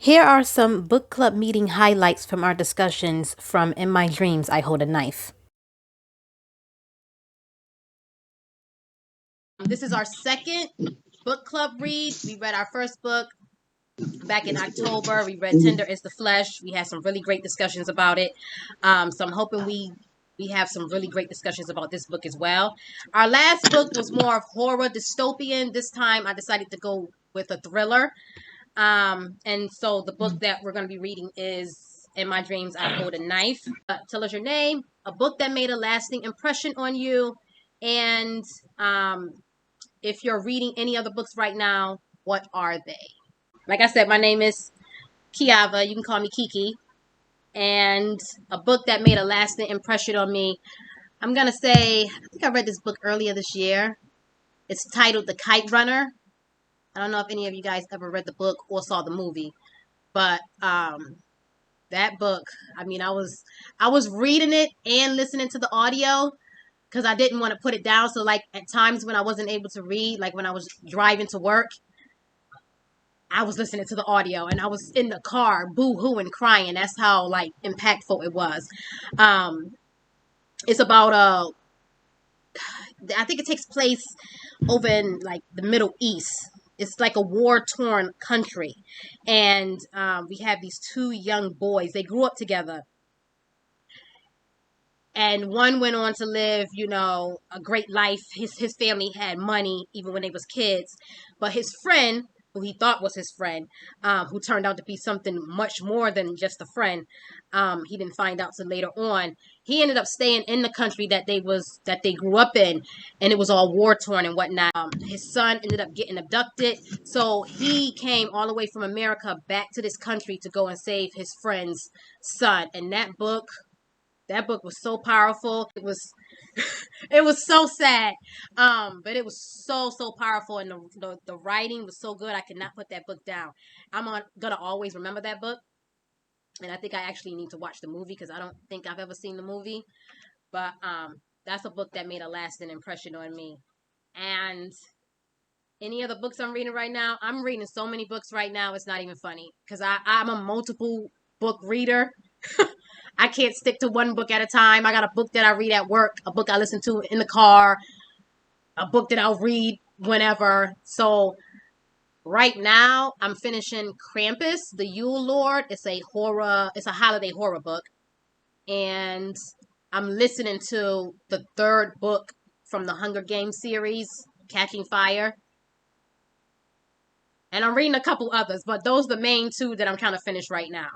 Here are some book club meeting highlights from our discussions from In My Dreams, I Hold a Knife. This is our second book club read. We read our first book back in October. We read Tender is the Flesh. We had some really great discussions about it. So I'm hoping we have some really great discussions about this book as well. Our last book was more of horror dystopian. This time I decided to go with a thriller. And so the book that we're going to be reading is In My Dreams, I Hold a Knife. Tell us your name, a book that made a lasting impression on you, and if you're reading any other books right now, what are they? Like I said, my name is Kiava. You can call me Kiki. And a book that made a lasting impression on me, I'm going to say, I think I read this book earlier this year. It's titled The Kite Runner. I don't know if any of you guys ever read the book or saw the movie, but that book, I mean, I was reading it and listening to the audio because I didn't want to put it down. So like at times when I wasn't able to read, like when I was driving to work, I was listening to the audio and I was in the car boo-hooing, crying. That's how like impactful it was. It's about I think it takes place over in like the Middle East. It's like a war-torn country. And we have these two young boys. They grew up together. And one went on to live, you know, a great life. His family had money even when they was kids. But his friend, who he thought was his friend, who turned out to be something much more than just a friend, he didn't find out till later on. He ended up staying in the country that they grew up in, and it was all war torn and whatnot. His son ended up getting abducted, so he came all the way from America back to this country to go and save his friend's son. And that book was so powerful. It was so sad. But it was so powerful, and the writing was so good. I could not put that book down. I'm gonna always remember that book. And I think I actually need to watch the movie because I don't think I've ever seen the movie. But that's a book that made a lasting impression on me. And any other books I'm reading right now? I'm reading so many books right now, it's not even funny. Because I'm a multiple book reader. I can't stick to one book at a time. I got a book that I read at work, a book I listen to in the car, a book that I'll read whenever. So right now I'm finishing Krampus, the Yule Lord. It's a holiday horror book. And I'm listening to the third book from the Hunger Games series, Catching Fire. And I'm reading a couple others, but those are the main two that I'm trying to finish right now.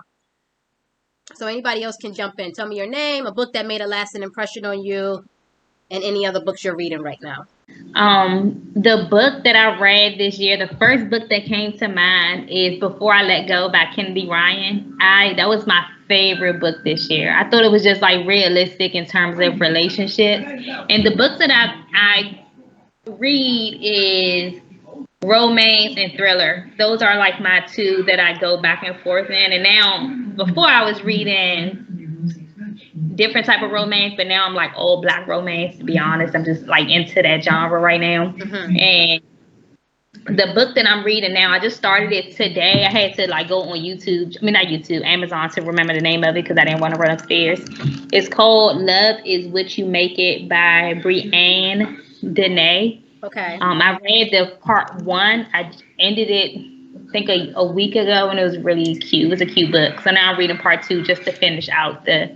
So anybody else can jump in. Tell me your name, a book that made a lasting impression on you, and any other books you're reading right now. The book that I read this year, the first book that came to mind is Before I Let Go by Kennedy Ryan. That was my favorite book this year. I thought it was just like realistic in terms of relationships. And the books that I read is romance and thriller. Those are like my two that I go back and forth in. And now, before I was reading different type of romance, but now I'm like old Black romance, to be honest. I'm just like into that genre right now. Mm-hmm. And the book that I'm reading now, I just started it today. I had to like go on Amazon to remember the name of it because I didn't want to run upstairs. It's called Love is What You Make It by Brianne Deney. Okay. I read the part 1. I ended it, I think, a week ago, and it was really cute. It was a cute book. So now I'm reading part 2 just to finish out the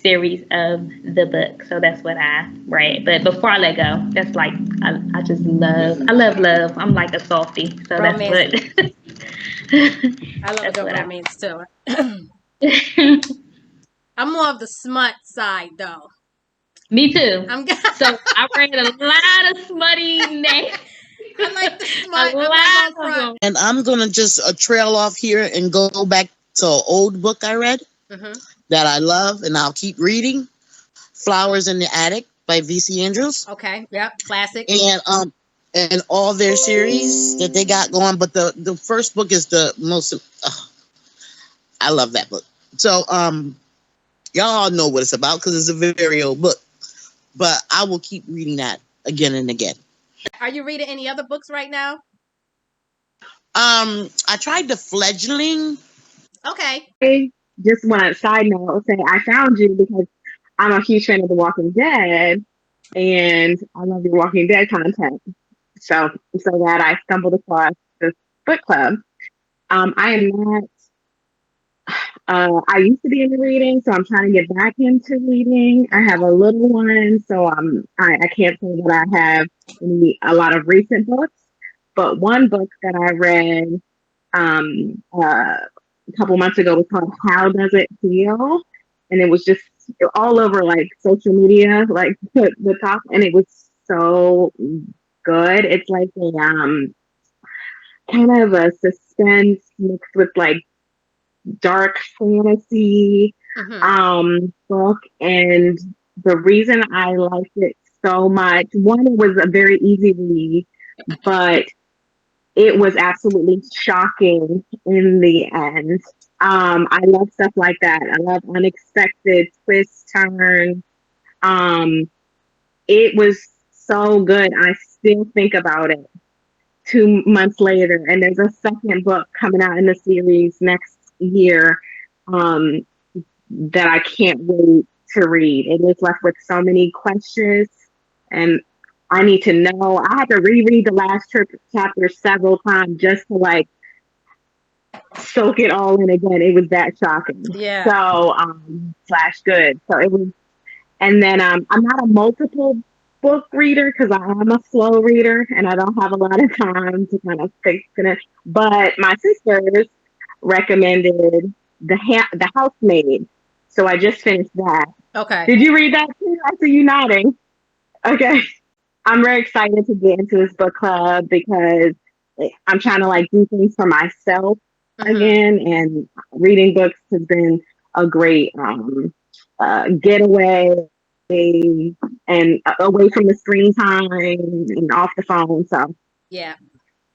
series of the book. So that's what I read. But Before I Let Go, that's like, I just love love. I'm like a softie. So romance. That's what. I love a good romance too. I'm more of the smut side though. Me too. So I read a lot of smutty names. I like the smut. And I'm going to just trail off here and go back to an old book I read that I love, and I'll keep reading. Flowers in the Attic by V.C. Andrews. Okay, yep, classic. And all their series that they got going. But the first book is the most... I love that book. So y'all know what it's about because it's a very old book. But I will keep reading that again and again. Are you reading any other books right now? I tried The Fledgling Okay. Just want a side note say I found you because I'm a huge fan of The Walking Dead and I love your Walking Dead content. So that I stumbled across this book club. I am not. I used to be into reading, so I'm trying to get back into reading. I have a little one, so I can't say that I have a lot of recent books. But one book that I read a couple months ago was called "How Does It Feel," and it was just all over like social media, like the top, and it was so good. It's like a kind of a suspense mixed with like dark fantasy book, and the reason I liked it so much, one, it was a very easy read, but it was absolutely shocking in the end. I love stuff like that. I love unexpected twists, turns. It was so good. I still think about it 2 months later, and there's a second book coming out in the series next year um, that I can't wait to read. It is left with so many questions, and I need to know. I had to reread the last chapter several times just to like soak it all in again. It was that shocking. Yeah. So slash good. So it was, and then I'm not a multiple book reader because I am a slow reader and I don't have a lot of time to kind of finish. But my sisters recommended the Housemaid, so I just finished that. Okay. Did you read that too? I see you nodding. Okay. I'm very excited to get into this book club because I'm trying to like do things for myself again, and reading books has been a great getaway and away from the screen time and off the phone. So yeah.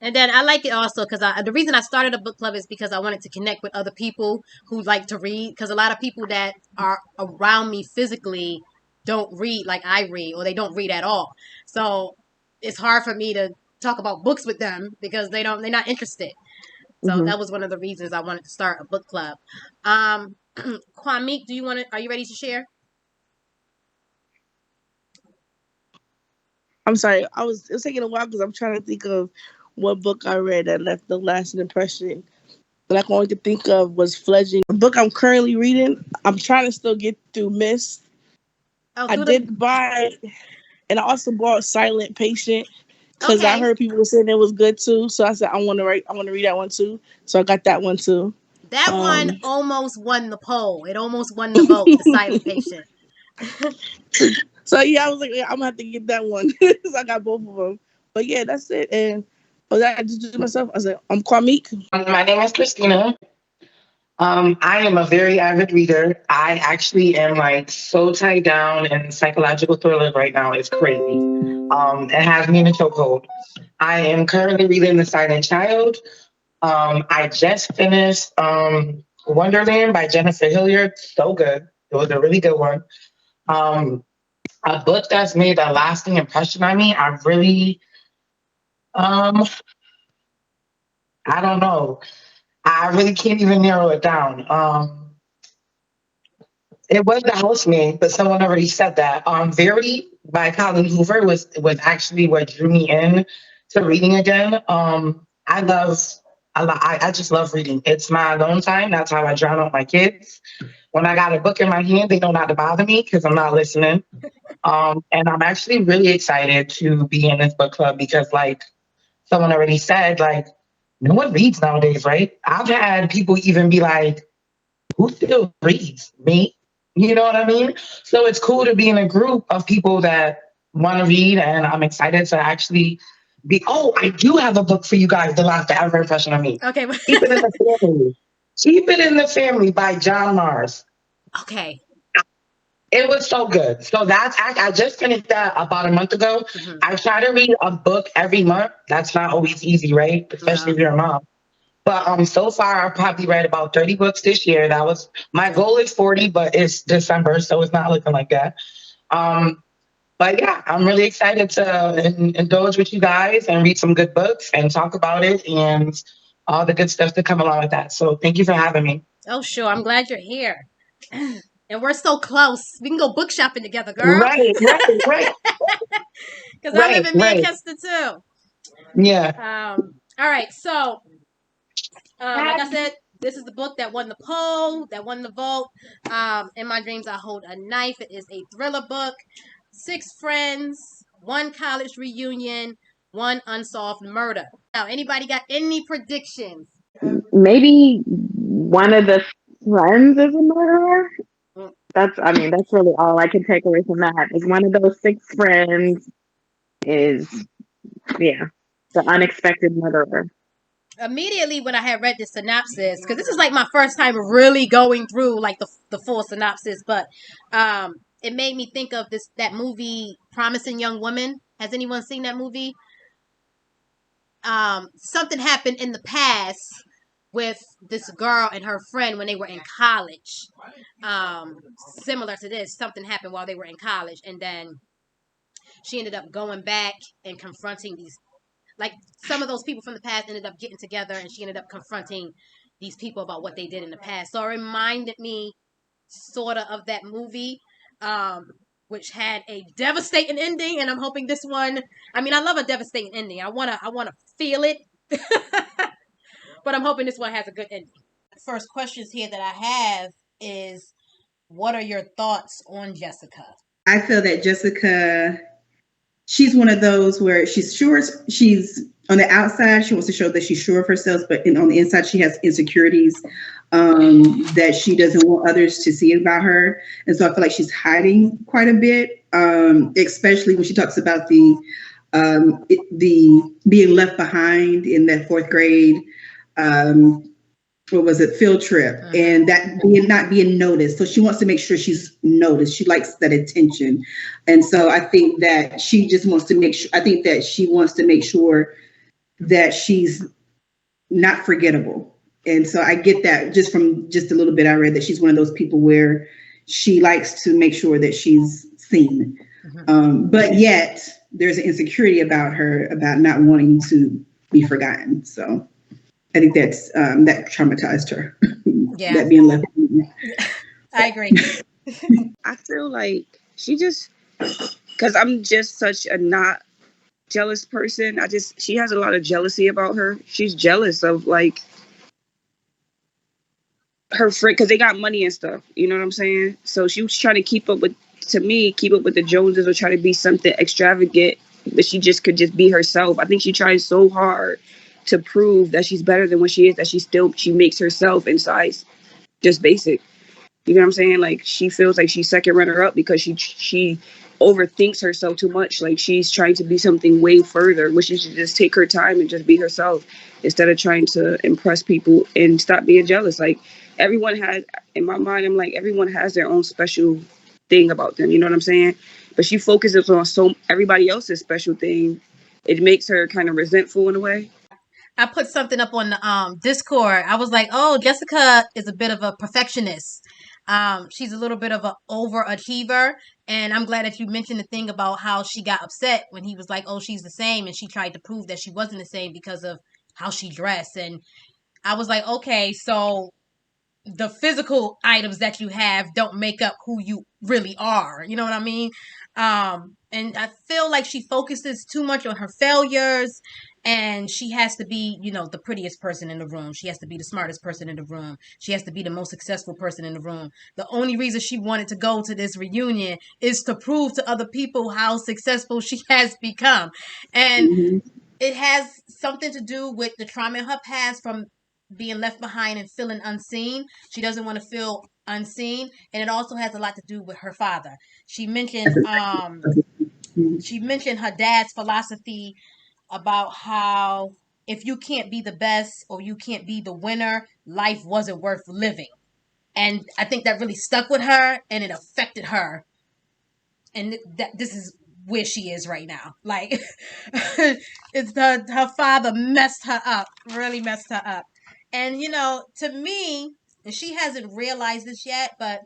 And then I like it also because the reason I started a book club is because I wanted to connect with other people who like to read. Because a lot of people that are around me physically don't read like I read, or they don't read at all. So it's hard for me to talk about books with them because they're not interested. So that was one of the reasons I wanted to start a book club. Kwame, are you ready to share? I'm sorry. It was taking a while because I'm trying to think of what book I read that left the lasting impression. That I can only think of was Fledging. The book I'm currently reading, I'm trying to still get through Mist. I did buy, and I also bought Silent Patient because I heard people saying it was good too. So I said I want to read that one too. So I got that one too. That one almost won the poll. It almost won the vote. The Silent Patient. So yeah, I was like, yeah, I'm gonna have to get that one. So I got both of them. But yeah, that's it. And I just do myself. I said, I'm Kwame. My name is Christina. I am a very avid reader. I actually am like so tied down in psychological thrillers right now. It's crazy. It has me in a chokehold. I am currently reading The Silent Child. I just finished Wonderland by Jennifer Hilliard. So good. It was a really good one. A book that's made a lasting impression on me. I really, I don't know. I really can't even narrow it down. It was The Housemaid, but someone already said that. Verity by Colin Hoover was actually what drew me in to reading again. I just love reading. It's my alone time. That's how I drown out my kids. When I got a book in my hand, they know not to bother me because I'm not listening. And I'm actually really excited to be in this book club because, like someone already said, like no one reads nowadays, right? I've had people even be like, "Who still reads? Me?" You know what I mean? So it's cool to be in a group of people that want to read, and I'm excited to actually be. Oh, I do have a book for you guys. The last ever impression of me. Okay. Keep It in the Family. Keep It in the Family by John Mars. Okay. It was so good. So I just finished that about a month ago. I try to read a book every month. That's not always easy, right? Especially if you're a mom. But so far I've probably read about 30 books this year. That was my goal is 40, but it's December, so it's not looking like that. But yeah, I'm really excited to indulge with you guys and read some good books and talk about it and all the good stuff to come along with that. So thank you for having me. Oh, sure. I'm glad you're here. And we're so close. We can go book shopping together, girl. Right, right. Because I live in Manchester too. Yeah. All right. So, like I said, this is the book that won the poll, that won the vote. In My Dreams, I Hold a Knife. It is a thriller book. 6 friends, 1 college reunion, 1 unsolved murder. Now, anybody got any predictions? Maybe one of the friends is a murderer. That's really all I can take away from that. Is one of those 6 friends is, the unexpected murderer. Immediately when I had read the synopsis, because this is like my first time really going through like the full synopsis, but it made me think of that movie Promising Young Woman. Has anyone seen that movie? Something happened in the past with this girl and her friend when they were in college. Similar to this, something happened while they were in college, and then she ended up going back and confronting these, like, some of those people from the past ended up getting together, and she ended up confronting these people about what they did in the past. So it reminded me sort of that movie, which had a devastating ending, and I'm hoping this one, I mean, I love a devastating ending. I wanna feel it. But I'm hoping this one has a good ending. First questions here that I have is, what are your thoughts on Jessica? I feel that Jessica, she's one of those where she's sure, she's on the outside, she wants to show that she's sure of herself, but on the inside, she has insecurities that she doesn't want others to see about her. And so I feel like she's hiding quite a bit, especially when she talks about the being left behind in that 4th grade field trip, and that not being noticed. So she wants to make sure she's noticed. She likes that attention. And so I think that she just wants to make sure, she wants to make sure that she's not forgettable. And so I get that just from just a little bit I read, that she's one of those people where she likes to make sure that she's seen. But yet there's an insecurity about her, about not wanting to be forgotten. So I think that's that traumatized her. Yeah. That being left. I agree. I feel like she just, because I'm just such a not jealous person. She has a lot of jealousy about her. She's jealous of like her friend, because they got money and stuff. You know what I'm saying? So she was trying to keep up with the Joneses, or try to be something extravagant, but she just could just be herself. I think she tries so hard to prove that she's better than what she is, that she makes herself inside just basic. You know what I'm saying? Like, she feels like she's second runner up because she overthinks herself too much. Like, she's trying to be something way further, which she should just take her time and just be herself instead of trying to impress people, and stop being jealous. Like, everyone has, in my mind, I'm like, everyone has their own special thing about them. You know what I'm saying? But she focuses on everybody else's special thing. It makes her kind of resentful in a way. I put something up on the Discord. I was like, oh, Jessica is a bit of a perfectionist. She's a little bit of an overachiever. And I'm glad that you mentioned the thing about how she got upset when he was like, oh, she's the same. And she tried to prove that she wasn't the same because of how she dressed. And I was like, okay, so the physical items that you have don't make up who you really are. You know what I mean? And I feel like she focuses too much on her failures, and she has to be, the prettiest person in the room. She has to be the smartest person in the room. She has to be the most successful person in the room. The only reason she wanted to go to this reunion is to prove to other people how successful she has become. And it has something to do with the trauma in her past from being left behind and feeling unseen. She doesn't want to feel unseen, and it also has a lot to do with her father. She mentioned her dad's philosophy about how if you can't be the best or you can't be the winner, life wasn't worth living. And I think that really stuck with her, and it affected her. And this is where she is right now. Like, it's her father messed her up, really messed her up. And, to me, and she hasn't realized this yet, but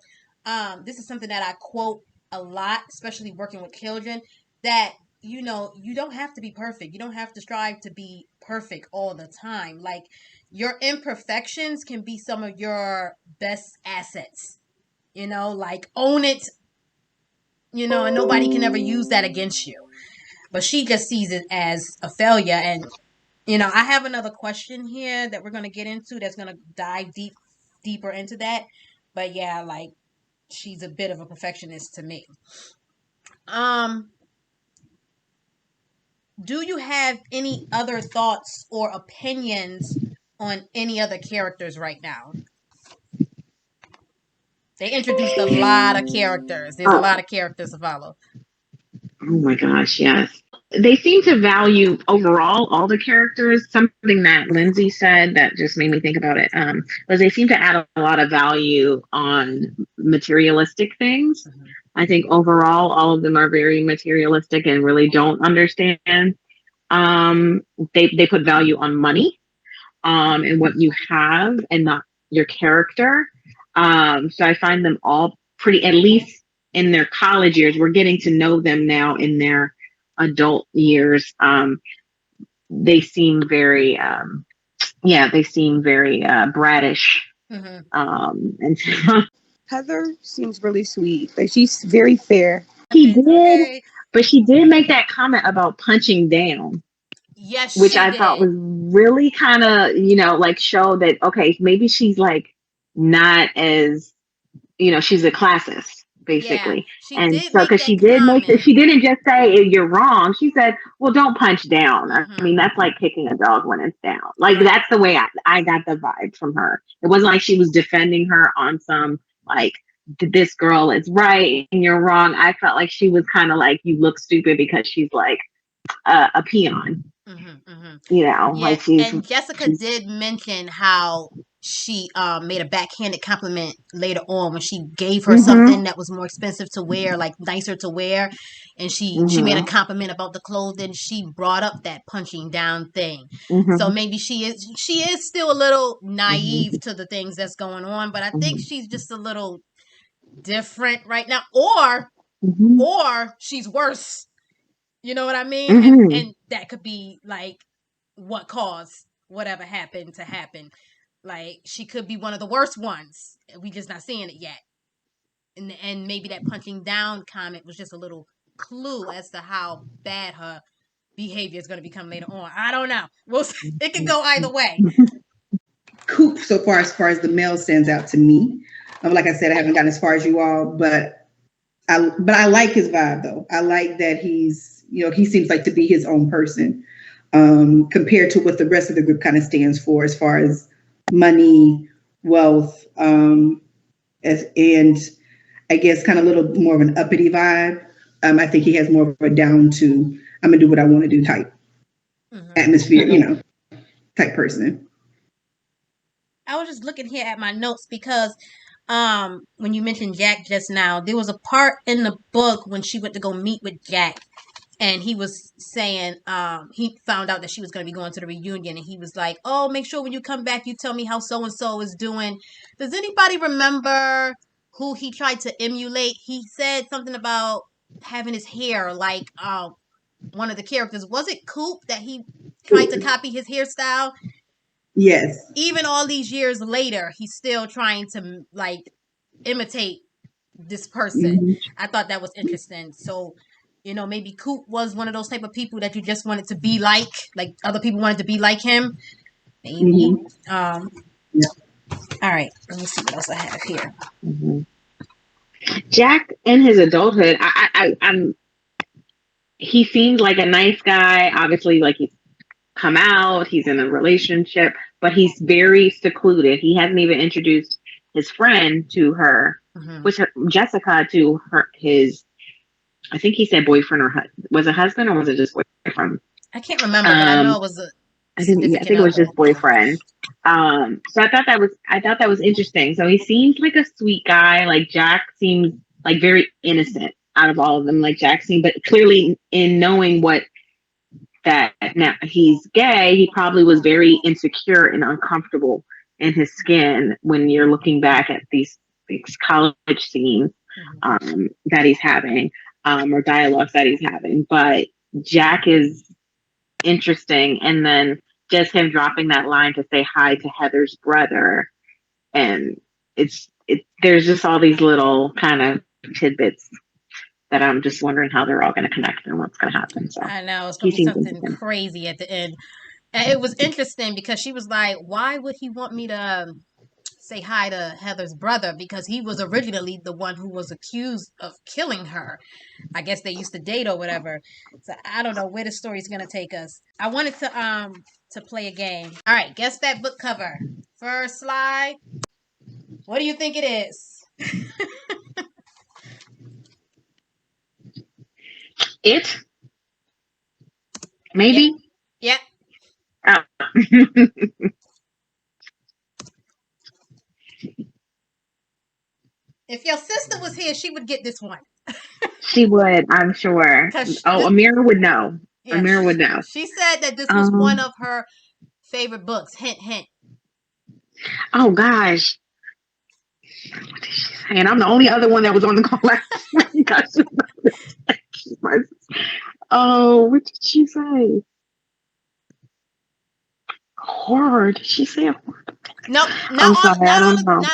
this is something that I quote a lot, especially working with children, that, you don't have to be perfect. You don't have to strive to be perfect all the time. Like, your imperfections can be some of your best assets. Like, own it, and nobody can ever use that against you. But she just sees it as a failure. And, I have another question here that we're going to get into that's going to dive deeper into that. But yeah, like, she's a bit of a perfectionist to me. Do you have any other thoughts or opinions on any other characters right now? They introduced a lot of characters. There's a lot of characters to follow. Oh my gosh, yes. They seem to value overall all the characters. Something that Lindsay said that just made me think about it was they seem to add a lot of value on materialistic things. Mm-hmm. I think overall all of them are very materialistic and really don't understand. They put value on money and what you have and not your character. So I find them all pretty, at least in their college years. We're getting to know them now in their adult years. They seem very, brattish. Mm-hmm. And Heather seems really sweet. Like, she's very fair. She did, but she did make that comment about punching down. Yes, which I thought was really kind of, like show that, okay, maybe she's like not as, she's a classist basically. Yeah, and so, because she didn't just say you're wrong. She said, well, don't punch down. Mm-hmm. I mean, that's like kicking a dog when it's down. Like, that's the way I got the vibe from her. It wasn't like she was defending her on some, like, this girl is right and you're wrong. I felt like she was kind of like, you look stupid because she's like a peon. Mm-hmm, mm-hmm. Like and Jessica did mention how she made a backhanded compliment later on when she gave her mm-hmm. something that was more expensive to wear, like nicer to wear, and she made a compliment about the clothing. She brought up that punching down thing. Mm-hmm. So maybe she is still a little naive mm-hmm. to the things that's going on, but I think she's just a little different right now, or she's worse. You know what I mean? Mm-hmm. And that could be like what caused whatever happened to happen. Like, she could be one of the worst ones. We just not seeing it yet. And maybe that punching down comment was just a little clue as to how bad her behavior is going to become later on. I don't know. It could go either way. Coop, so far as the male, stands out to me. Like I said, I haven't gotten as far as you all, but I like his vibe though. I like that he seems like to be his own person, compared to what the rest of the group kind of stands for as far as money, wealth, and I guess kind of a little more of an uppity vibe. I think he has more of a down to, I'm gonna do what I want to do type atmosphere, type person. I was just looking here at my notes because when you mentioned Jack just now, there was a part in the book when she went to go meet with Jack. And he was saying, he found out that she was going to be going to the reunion. And he was like, oh, make sure when you come back, you tell me how so-and-so is doing. Does anybody remember who he tried to emulate? He said something about having his hair like one of the characters. Was it Coop that he tried to copy his hairstyle? Yes. Even all these years later, he's still trying to like imitate this person. Mm-hmm. I thought that was interesting. So, maybe Coop was one of those type of people that you just wanted to be like other people wanted to be like him. Maybe. Mm-hmm. All right. Let me see what else I have here. Mm-hmm. Jack in his adulthood, he seemed like a nice guy. Obviously, like he's come out, he's in a relationship, but he's very secluded. He hasn't even introduced his friend to her, Jessica, to his. I think he said boyfriend or was it husband or was it just boyfriend? I can't remember, but I know it was I think it was just boyfriend. So I thought that was interesting. So he seems like a sweet guy. Like Jack seems like very innocent out of all of them. Like Jack seemed, but clearly in knowing that now he's gay, he probably was very insecure and uncomfortable in his skin when you're looking back at these college scenes that he's having. Or dialogues that he's having, but Jack is interesting. And then just him dropping that line to say hi to Heather's brother. And there's just all these little kind of tidbits that I'm just wondering how they're all going to connect and what's going to happen. So I know it's gonna be something crazy at the end. And it was interesting because she was like, "Why would he want me to say hi to Heather's brother? Because he was originally the one who was accused of killing her. I guess they used to date or whatever." So I don't know where the story's gonna take us. I wanted to play a game. All right, guess that book cover. First slide. What do you think it is? It? Maybe? Yep. Oh. If your sister was here, she would get this one. She would, I'm sure. Amira would know. Yeah, Amira would know. She said that this was one of her favorite books. Hint, hint. Oh, gosh. What did she say? And I'm the only other one that was on the call last week. Oh, what did she say? Horror. Did she say horror? No, not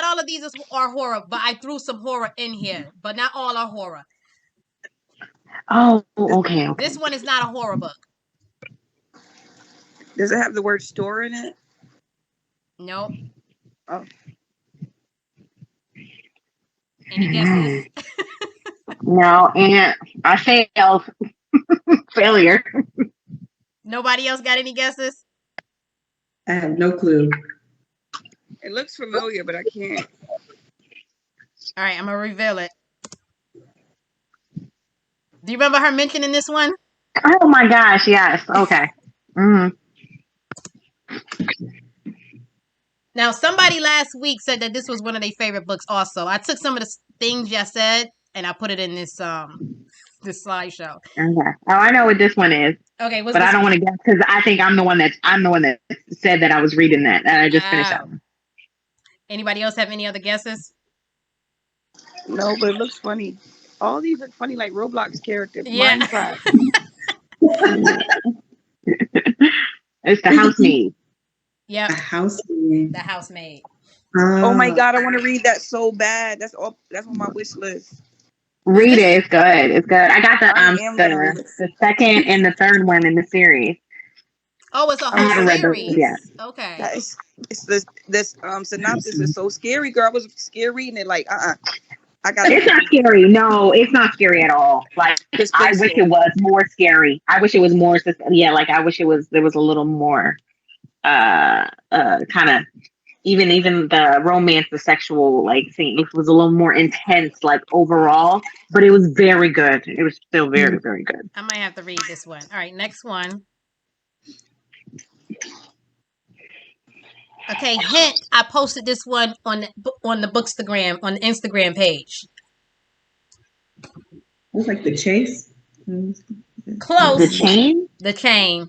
all of these are horror, but I threw some horror in here, but not all are horror. Oh, okay. This one is not a horror book. Does it have the word store in it? Nope. Oh. Any guesses? No, and I failed. Failure. Nobody else got any guesses? I have no clue. It looks familiar, but I can't. All right, I'm gonna reveal it. Do you remember her mentioning this one? Oh my gosh, yes. Okay. Now, somebody last week said that this was one of their favorite books also. I took some of the things you said and I put it in this slideshow. Okay. Oh, I know what this one is. Okay, but I don't want to guess because I think I'm the one that said that I was reading that and I just finished that one. Anybody else have any other guesses? No, but it looks funny. All these look funny, like Roblox characters. Yeah. It's the housemaid. Yep. The housemaid. The housemaid. Oh my God, I want to read that so bad. That's on my wish list. Read it. It's good. It's good. I got the second and the third one in the series. Oh, it's a whole series. Yeah. Okay. It's this synopsis is so scary, girl. I was scared reading it. Like, It's not scary. No, it's not scary at all. Like, I wish it was more scary. I wish it was more. Yeah, like I wish there was a little more, kind of. Even the romance, the sexual scene, it was a little more intense, overall, but it was very good. It was still very, very good. I might have to read this one. All right, next one. Okay, hint. I posted this one on the Bookstagram, on the Instagram page. Looks like The Chase. Close. The Chain? The Chain.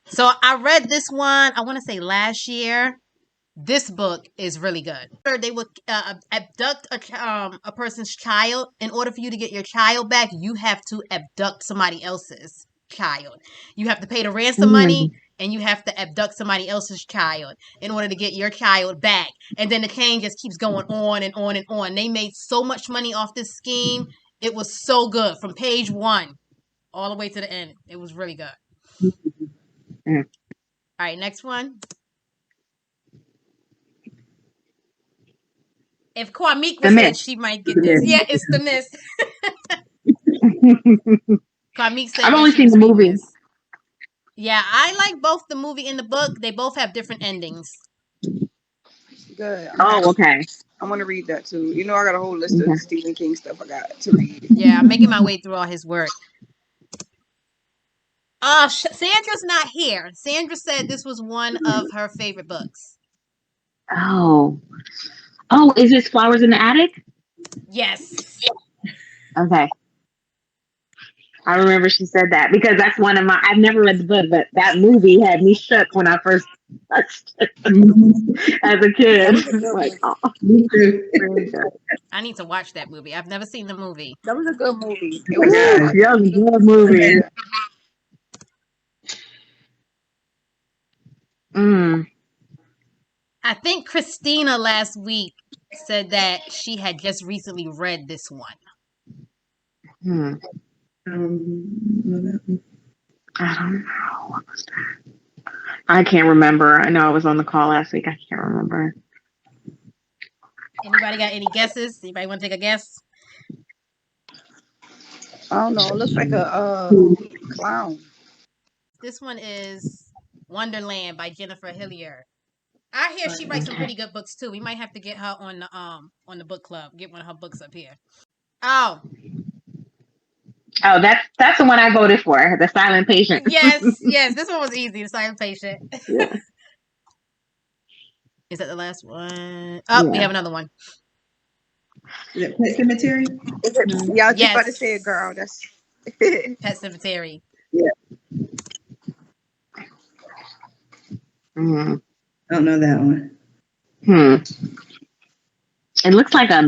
So I read this one, I want to say last year. This book is really good. They would abduct a person's child. In order for you to get your child back, you have to abduct somebody else's child. You have to pay the ransom money, and you have to abduct somebody else's child in order to get your child back. And then the chain just keeps going on and on and on. They made so much money off this scheme. It was so good from page 1 all the way to the end. It was really good. All right, next one. If Kwamik was here, she might get this. Yeah, it's The Mist. Kwamik said I've only seen the movie. Yeah, I like both the movie and the book. They both have different endings. Good. Okay. I want to read that too. You know, I got a whole list of Stephen King stuff I got to read. Yeah, I'm making my way through all his work. Sandra's not here. Sandra said this was one of her favorite books. Oh, is this Flowers in the Attic? Yes. Okay. I remember she said that because that's one of I've never read the book, but that movie had me shook when I first touched it as a kid. I need to watch that movie. I've never seen the movie. That was a good movie. It was a good movie. I think Christina last week said that she had just recently read this one. I don't know. What was that? I can't remember. I know I was on the call last week. I can't remember. Anybody got any guesses? Anybody want to take a guess? I don't know. It looks like a clown. This one is Wonderland by Jennifer Hillier. I hear she writes some pretty good books too. We might have to get her on the book club. Get one of her books up here. Oh, that's the one I voted for. The Silent Patient. yes. This one was easy. The Silent Patient. Yeah. Is that the last one? Oh, Yeah. We have another one. Is it Pet Cemetery? Yeah, I was just about to say it, girl. That's Pet Cemetery. Yeah. Mm. I don't know that one. It looks like a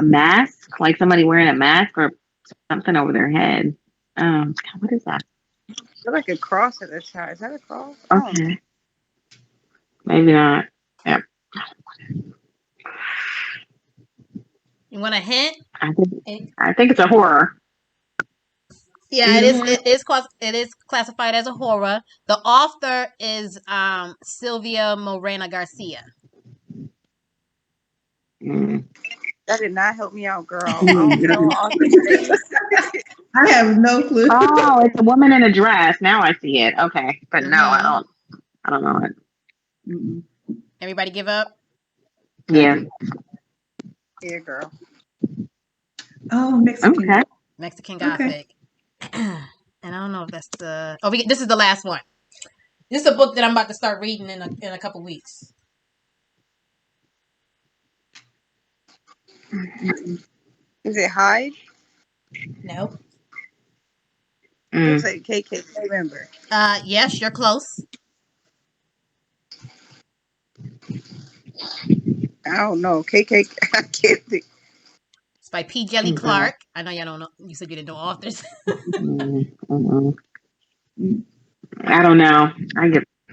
mask, like somebody wearing a mask or something over their head. What is that? looks like a cross at the side. Is that a cross? Okay. Maybe not. Yeah. You want a hint? I think it's a horror. Yeah, it is classified as a horror. The author is Sylvia Morena Garcia. That did not help me out, girl. I don't know author's name. I have no clue. Oh, it's a woman in a dress. Now I see it. Okay, but no, I don't know it. Everybody give up? Yeah. Yeah, girl. Oh, Mexican. Okay. Mexican Gothic. And I don't know if that's the... Oh, this is the last one. This is a book that I'm about to start reading in a couple weeks. Is it Hyde? No. Looks like KKK member. Yes, you're close. I don't know. KKK. I can't think. It's by P. Jelly Clark. I know y'all don't know. You said you didn't know authors. I don't know.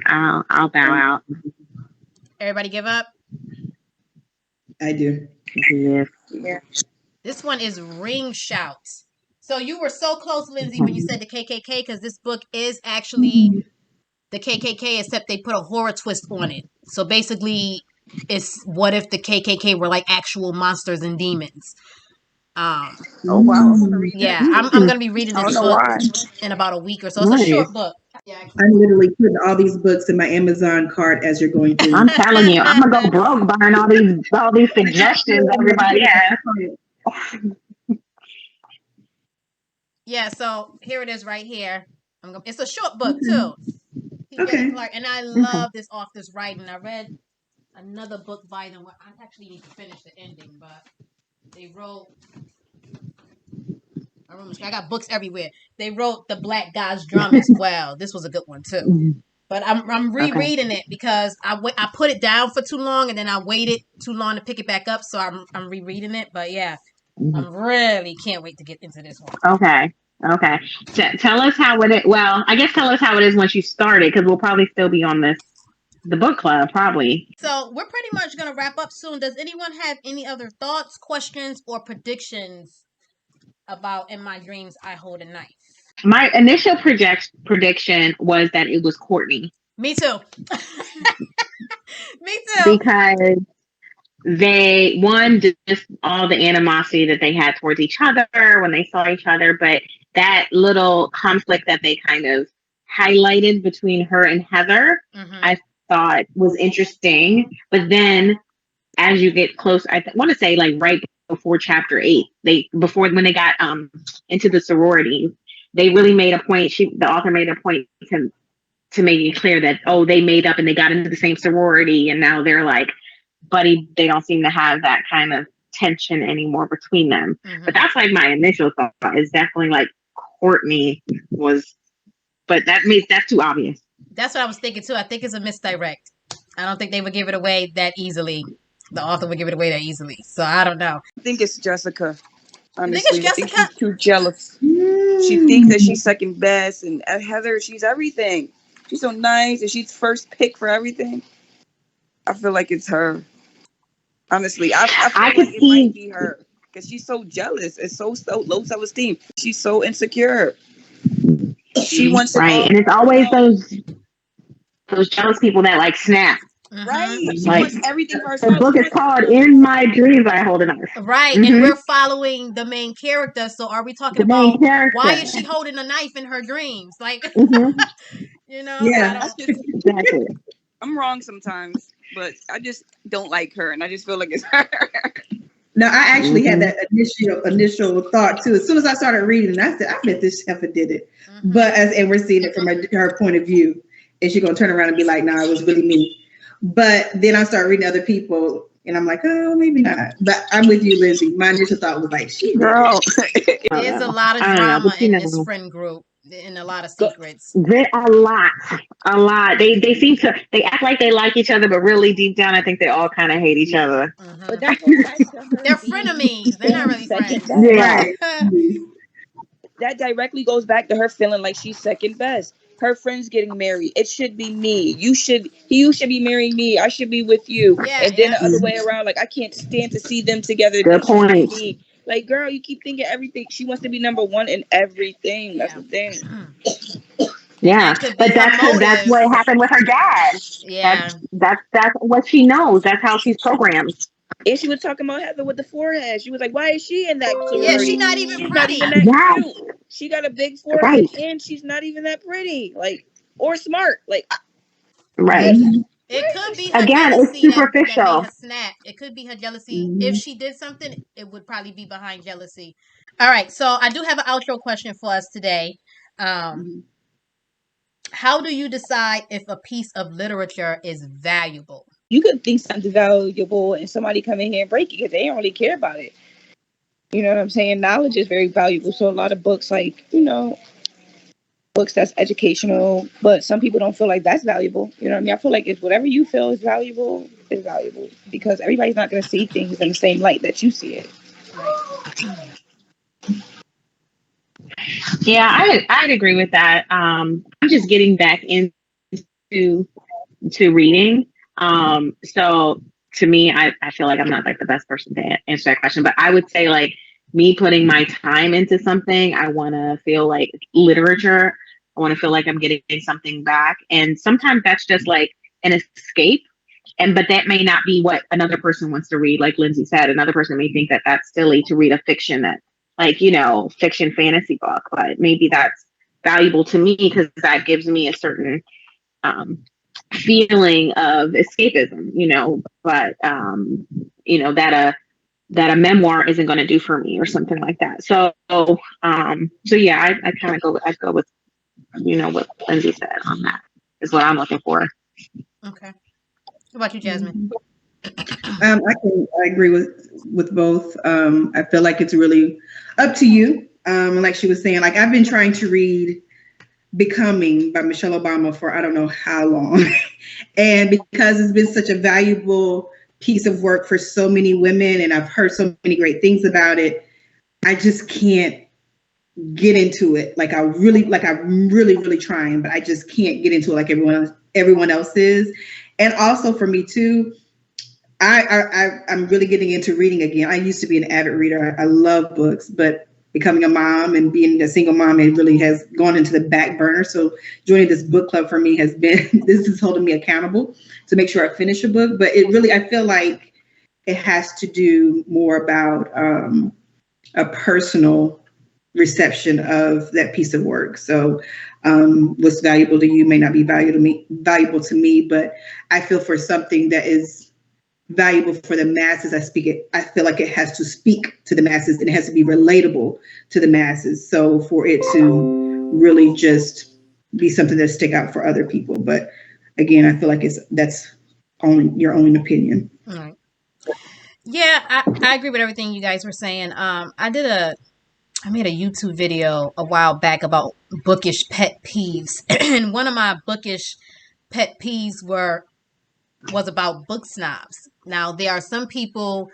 I'll bow out. Everybody give up? I do. Yeah. This one is Ring Shout. So you were so close, Lindsay, when you said the KKK, because this book is actually the KKK, except they put a horror twist on it. So basically, it's what if the KKK were like actual monsters and demons. Oh wow! I'm gonna read yeah, that. I'm gonna be reading this book in about a week or so. It's a short book. Yeah, I'm literally putting all these books in my Amazon cart as you're going through. I'm telling you, I'm gonna go broke buying all these suggestions everybody has. Yeah, so here it is right here. It's a short book too. Okay. Clark, and I love this author's writing. I read another book by them. I actually need to finish the ending, but they wrote. I got books everywhere. They wrote The Black God's Drum as well. This was a good one too. But I'm rereading it because I put it down for too long and then I waited too long to pick it back up. So I'm rereading it. But yeah, I really can't wait to get into this one. Okay. Tell us how it is. Well, I guess tell us how it is once you start it, because we'll probably still be on the book club, probably. So we're pretty much going to wrap up soon. Does anyone have any other thoughts, questions, or predictions about In My Dreams, I Hold a Knife? My initial prediction was that it was Courtney. Me too. Me too. Because they, just all the animosity that they had towards each other when they saw each other, but that little conflict that they kind of highlighted between her and Heather, I thought was interesting. But then as you get close, I want to say like right before chapter 8, when they got into the sorority, they really made a point. The author made a point to make it clear that, they made up and they got into the same sorority and now they're like buddy. They don't seem to have that kind of tension anymore between them. But that's like my initial thought is definitely like Courtney was, but that's too obvious. That's what I was thinking too. I think it's a misdirect. I don't think they would give it away that easily. The author would give it away that easily. So I don't know. I think it's Jessica. You Honestly, think it's Jessica? I think she's too jealous. She thinks that she's second best, and Heather, she's everything. She's so nice, and she's first pick for everything. I feel like it's her. Honestly, I feel I like could it see. might be her because she's so jealous. It's so low self-esteem. She's so insecure. She wants it Right, all. and it's always those jealous people that like snap. Right. She Like wants everything for the herself. book is called "In My Dreams I Hold a Knife." Right, and we're following the main character. So are we talking The main about why character. is she holding a knife in her dreams? Like, you know, I Yeah. That's don't. just, Exactly. I'm wrong sometimes, but I just don't like her, and I just feel like it's her. No, I actually had that initial thought too. As soon as I started reading, I said, "I bet this heifer did it." But and we're seeing it from her point of view, and she's gonna turn around and be like, "Nah, it was really me." But then I started reading other people, and I'm like, "Oh, maybe not." But I'm with you, Lindsay. My initial thought was like, "She did Girl. it." There's a lot of I don't know, drama but you in this know, friend group and a lot of secrets. a lot, a lot. They seem to they act like they like each other, but really deep down, I think they all kind of hate each other. But that goes back to her They're being frenemies. They're not really second friends. best. Yeah, That directly goes back to her feeling like she's second best. Her friends getting married. It should be me. You should be marrying me. I should be with you. Yeah, And then yeah. the other way around, like I can't stand to see them together. good They should be point. me. Like, girl, you keep thinking everything. She wants to be number one in everything. That's Yeah. the thing. And Yeah, that could be but her that's motive. what happened with her dad. Yeah. That's what she knows. That's how she's programmed. And she was talking about Heather with the forehead. She was like, why is she in that Yeah, sorority? she's not even She's not even pretty. that Yes, cute. She got a big forehead right, and she's not even that pretty. Like, or smart. Like, right. It could be her Again, it's jealousy that made superficial. her snap. It could be her jealousy. If she did something, it would probably be behind jealousy. All right, so I do have an outro question for us today. How do you decide if a piece of literature is valuable? you could think something's valuable and somebody come in here and break it because they don't really care about it. You know what I'm saying? Knowledge is very valuable. So a lot of books, like, books that's educational, but some people don't feel like that's valuable. You know what I mean? I feel like it's whatever you feel is valuable because everybody's not going to see things in the same light that you see it. Yeah, I'd agree with that. I'm just getting back into reading. So to me, I feel like I'm not like the best person to answer that question, but I would say like me putting my time into something, I want to feel like literature. I want to feel like I'm getting something back. And sometimes that's just like an escape. But that may not be what another person wants to read. Like Lindsay said, another person may think that that's silly to read a fiction that like, fiction fantasy book, but maybe that's valuable to me because that gives me a certain, feeling of escapism, but that a memoir isn't going to do for me or something like that. So yeah, I kind of I'd go with what Lindsay said on that is what I'm looking for. Okay. What about you, Jasmine? I agree with both. I feel like it's really up to you. Like she was saying, like I've been trying to read Becoming by Michelle Obama for I don't know how long. And because it's been such a valuable piece of work for so many women and I've heard so many great things about it, I just can't get into it. I'm really trying, but I just can't get into it like everyone else is. And also for me too, I'm really getting into reading again. I used to be an avid reader. I love books, but becoming a mom and being a single mom, it really has gone into the back burner. So joining this book club for me this is holding me accountable to make sure I finish a book. But I feel like it has to do more about a personal reception of that piece of work. So what's valuable to you may not be valuable to me, but I feel for something that is valuable for the masses, I feel like it has to speak to the masses and it has to be relatable to the masses. So for it to really just be something that stick out for other people. But again, I feel like that's only your own opinion. All right. Yeah, I agree with everything you guys were saying. I made a YouTube video a while back about bookish pet peeves. And one of my bookish pet peeves was about book snobs. Now, there are some people,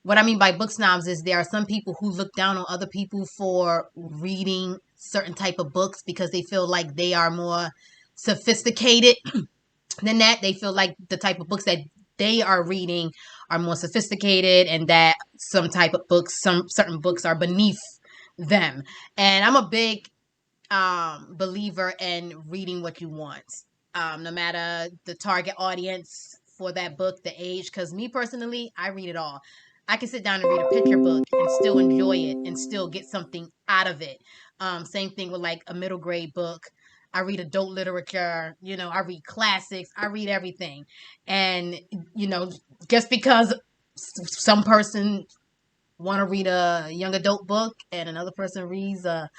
what I mean by book snobs is there are some people who look down on other people for reading certain type of books because they feel like they are more sophisticated than that. They feel like the type of books that they are reading are more sophisticated, and that some type of books, some certain books are beneath them. And I'm a big believer in reading what you want, no matter the target audience for that book, the age. Because me personally, I read it all. I can sit down and read a picture book and still enjoy it and still get something out of it. Same thing with like a middle grade book. I read adult literature, I read classics, I read everything. And, just because some person want to read a young adult book and another person reads a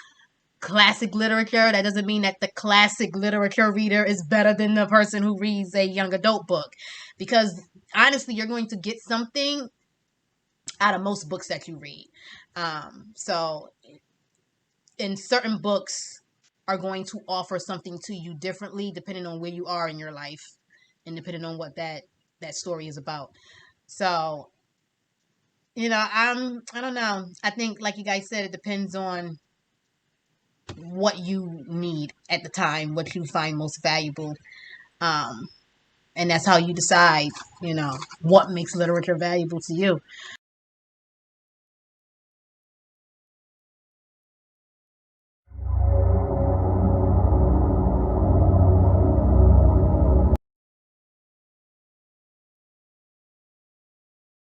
classic literature, that doesn't mean that the classic literature reader is better than the person who reads a young adult book. Because honestly, you're going to get something out of most books that you read. So in certain books are going to offer something to you differently depending on where you are in your life and depending on what that story is about. So, I don't know. I think, like you guys said, it depends on what you need at the time, what you find most valuable. And that's how you decide, what makes literature valuable to you.